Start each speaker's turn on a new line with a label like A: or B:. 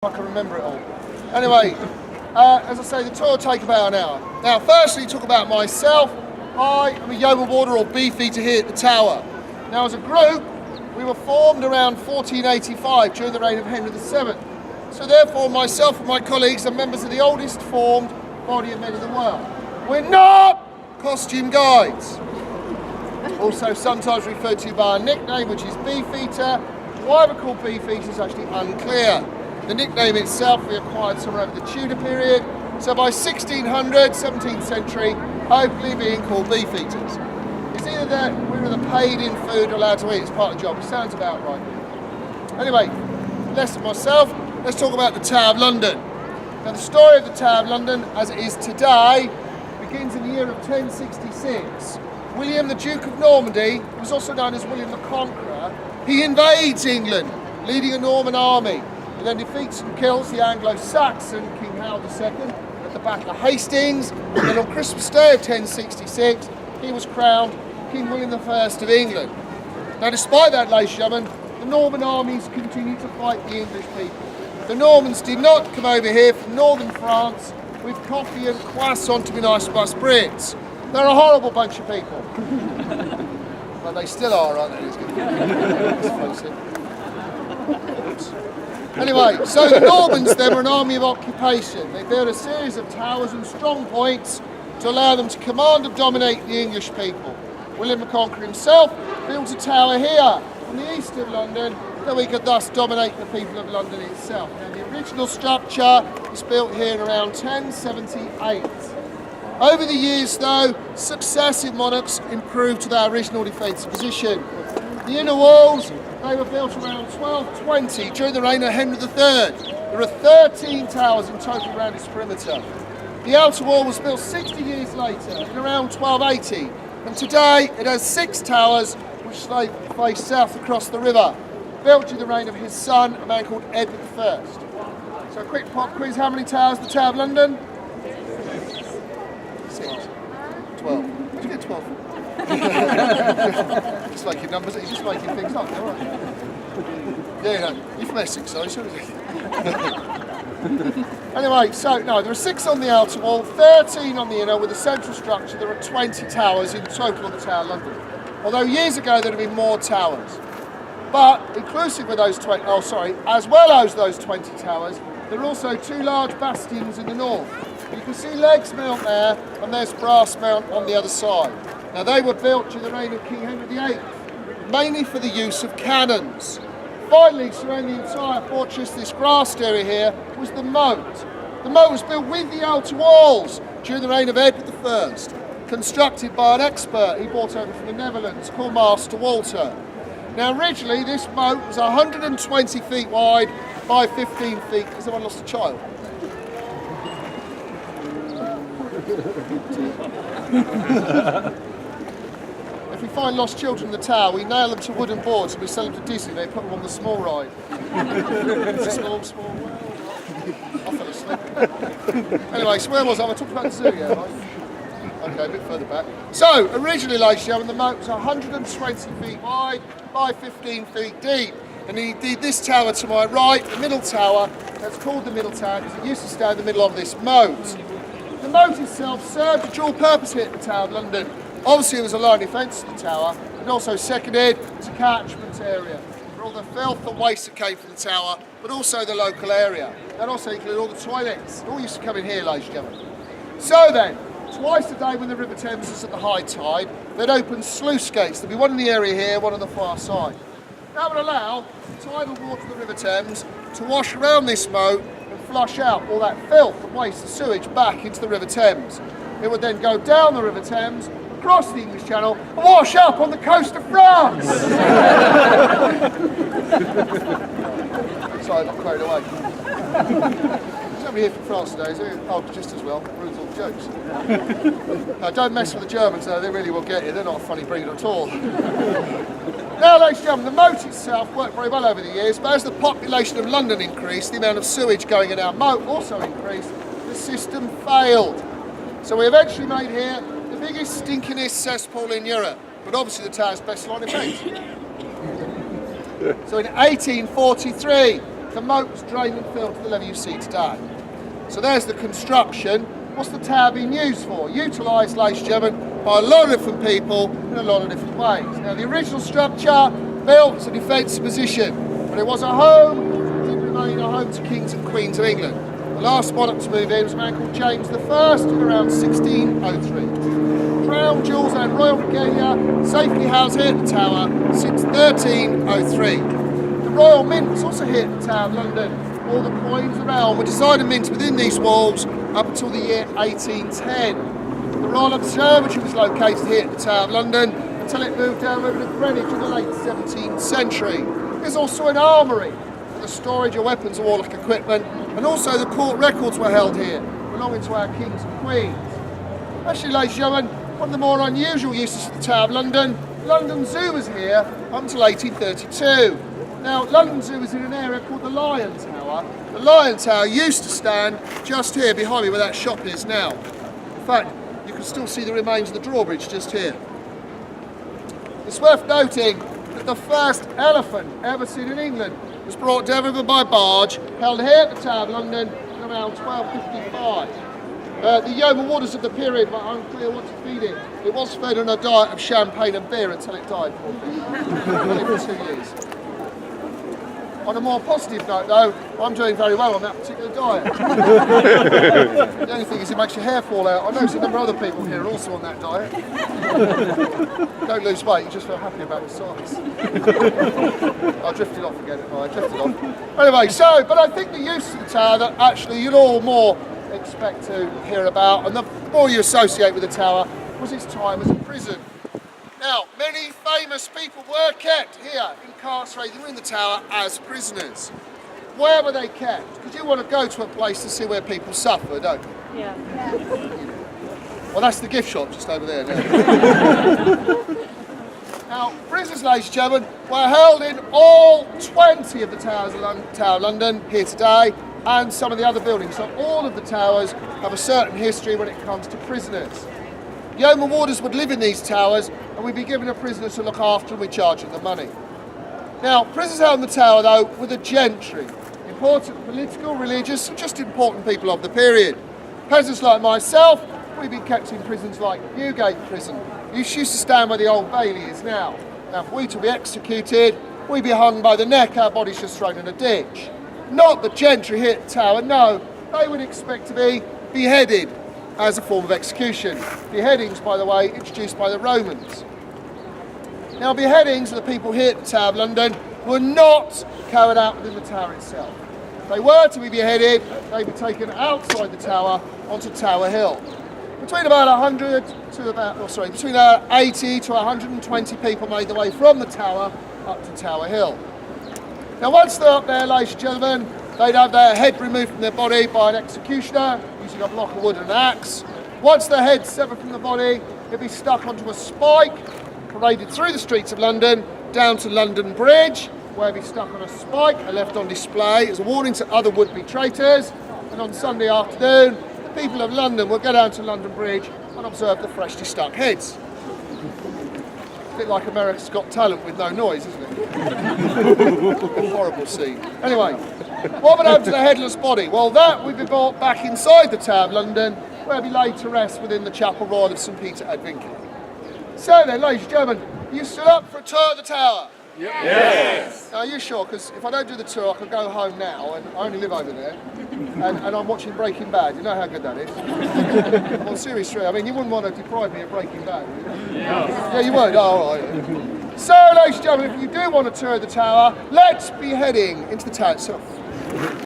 A: I can remember it all. Anyway, as I say, the tour will take about an hour. Now, firstly, talk about myself. I am a yeoman warder or beefeater here at the Tower. Now, as a group, we were formed around 1485 during the reign of Henry VII. So therefore, myself and my colleagues are members of the oldest formed body of men in the world. We're not costume guides. Also sometimes referred to by a nickname, which is beefeater. Why we're called beefeater is actually unclear. The nickname itself we acquired somewhere over the Tudor period, so by 1600, 17th century, hopefully being called beefeaters. It's either that we were the paid-in food allowed to eat as part of the job. It sounds about right. Anyway, less of myself, let's talk about the Tower of London. Now the story of the Tower of London, as it is today, begins in the year of 1066. William the Duke of Normandy, who was also known as William the Conqueror, he invades England, leading a Norman army. He then defeats and kills the Anglo-Saxon King Howard II at the Battle of Hastings, and then on Christmas Day of 1066, he was crowned King William I of England. Now, despite that, ladies and gentlemen, the Norman armies continued to fight the English people. The Normans did not come over here from northern France with coffee and croissant to be nice to us Brits. They're a horrible bunch of people. But they still are, aren't they? Let's face it. Anyway, so the Normans then were an army of occupation. They built a series of towers and strong points to allow them to command and dominate the English people. William the Conqueror himself built a tower here on the east of London that we could thus dominate the people of London itself. Now the original structure was built here in around 1078. Over the years though, successive monarchs improved to their original defensive position. The inner walls, they were built around 1220 during the reign of Henry III. There are 13 towers in total around its perimeter. The outer wall was built 60 years later, in around 1280, and today it has 6 towers which face south across the river, built during the reign of his son, a man called Edward I. So a quick pop quiz, how many towers the Tower of London? 6. 12. Did you get 12? Just making numbers, he's just making things up, all right? Yeah, you're from Essex, so Anyway, so no, there are 6 on the outer wall, 13 on the inner, with a central structure. There are 20 towers in total on the Tower of London. Although years ago there had been more towers. But inclusive of those 20, as well as those 20 towers, there are also 2 large bastions in the north. You can see Leggs Mount there, and there's Brass Mount on the other side. Now they were built during the reign of King Henry VIII, mainly for the use of cannons. Finally, surrounding the entire fortress, this grassed area here, was the moat. The moat was built with the outer walls during the reign of Edward I, constructed by an expert he brought over from the Netherlands called Master Walter. Now originally this moat was 120 feet wide by 15 feet. Has anyone lost a child? If we find lost children in the tower, we nail them to wooden boards and we sell them to Disney. They put them on the small ride. It's a small world. I fell asleep. Anyway, so where was I? I talked about the zoo, yeah, right? Okay, a bit further back. So, originally, ladies and gentlemen, the moat was 120 feet wide by 15 feet deep. And indeed, this tower to my right, the middle tower, that's called the middle tower because it used to stand in the middle of this moat. The moat itself served a dual purpose here at the Tower of London. Obviously, it was a line of defence to the tower, and also seconded as a catchment area for all the filth and waste that came from the tower, but also the local area. That also included all the toilets. It all used to come in here, ladies and gentlemen. So then, twice a day when the River Thames was at the high tide, they'd open sluice gates. There'd be one in the area here, one on the far side. That would allow tidal water of the River Thames to wash around this moat and flush out all that filth and waste and sewage back into the River Thames. It would then go down the River Thames, across the English Channel, and wash up on the coast of France! Sorry, I got carried away. There's nobody here from France today, is there? Oh, just as well. Rules all the jokes. No, don't mess with the Germans, though. They really will get you. They're not a funny breed at all. Now, ladies and gentlemen, the moat itself worked very well over the years, but as the population of London increased, the amount of sewage going in our moat also increased. The system failed. So we eventually made here the biggest, stinkingest cesspool in Europe, but obviously the tower's best line of defence. So in 1843, the moat was drained and filled to the level you see today. So there's the construction. What's the tower being used for? Utilised, ladies and gentlemen, by a lot of different people in a lot of different ways. Now, the original structure built as a defensive position, but it was a home, it did remain a home to kings and queens of England. The last monarch to move in was a man called James I in around 1603. Crown jewels and royal regalia safely housed here at the tower since 1303. The Royal Mint was also here at the Tower of London. All the coins of the realm were designed and minted within these walls up until the year 1810. The Royal Observatory was located here at the Tower of London until it moved down over to Greenwich in the late 17th century. There's also an armoury for the storage of weapons and warlike equipment, and also the court records were held here, belonging to our kings and queens. Actually, ladies and gentlemen, one of the more unusual uses of the Tower of London, London Zoo was here up until 1832. Now, London Zoo is in an area called the Lion Tower. The Lion Tower used to stand just here behind me where that shop is now. In fact, you can still see the remains of the drawbridge just here. It's worth noting that the first elephant ever seen in England was brought down river by barge, held here at the Tower of London in around 1255. The yeoman warders of the period were unclear what to feed it. It was fed on a diet of champagne and beer until it died for 2 years. On a more positive note though, I'm doing very well on that particular diet. The only thing is it makes your hair fall out. I know a number of other people here are also on that diet. Don't lose weight, you just feel happy about the size. I drifted off again, I drifted off. Anyway, but I think the use of the tower that actually you'll all more expect to hear about, and the more you associate with the tower, was its time as a prison. Now, many famous people were kept here, incarcerated in the tower as prisoners. Where were they kept? Because you want to go to a place to see where people suffer, don't you?
B: Yeah.
A: Well, that's the gift shop just over there now. Now, prisoners, ladies and gentlemen, were held in all 20 of the towers of Tower of London here today, and some of the other buildings. So all of the towers have a certain history when it comes to prisoners. Yeoman warders would live in these towers, and we'd be given a prisoner to look after, and we'd charge them the money. Now, prisoners held in the tower, though, were the gentry, important political, religious, and just important people of the period. Peasants like myself, we'd be kept in prisons like Newgate Prison. You used to stand where the Old Bailey is now. Now, if we to be executed, we'd be hung by the neck, our bodies just thrown in a ditch. Not the gentry here at the tower, no, they would expect to be beheaded as a form of execution. Beheadings, by the way, introduced by the Romans. Now, beheadings of the people here at the Tower of London were not carried out within the tower itself. If they were to be beheaded, they'd be taken outside the tower onto Tower Hill. Between about 80 to 120 people made their way from the tower up to Tower Hill. Now, once they're up there, ladies and gentlemen, they'd have their head removed from their body by an executioner using a block of wood and an axe. Once their head's severed from the body, it'd be stuck onto a spike, paraded through the streets of London, down to London Bridge, where it'd be stuck on a spike and left on display as a warning to other would-be traitors. And on Sunday afternoon, the people of London would go down to London Bridge and observe the freshly stuck heads. A bit like America's Got Talent with no noise, isn't it? A horrible scene. Anyway, what would happen to the headless body? Well, that would be brought back inside the Tower of London, where it'd be laid to rest within the Chapel Royal of St Peter ad Vincula. So then, ladies and gentlemen, you stood up for a tour of the tower?
C: Yes.
A: Now, are you sure? Because if I don't do the tour, I can go home now, and I only live over there, and I'm watching Breaking Bad. You know how good that is? Well, seriously, I mean, you wouldn't want to deprive me of Breaking Bad, would you? Yeah, you would? Oh, all right. So, ladies and gentlemen, if you do want to tour the tower, let's be heading into the tower itself.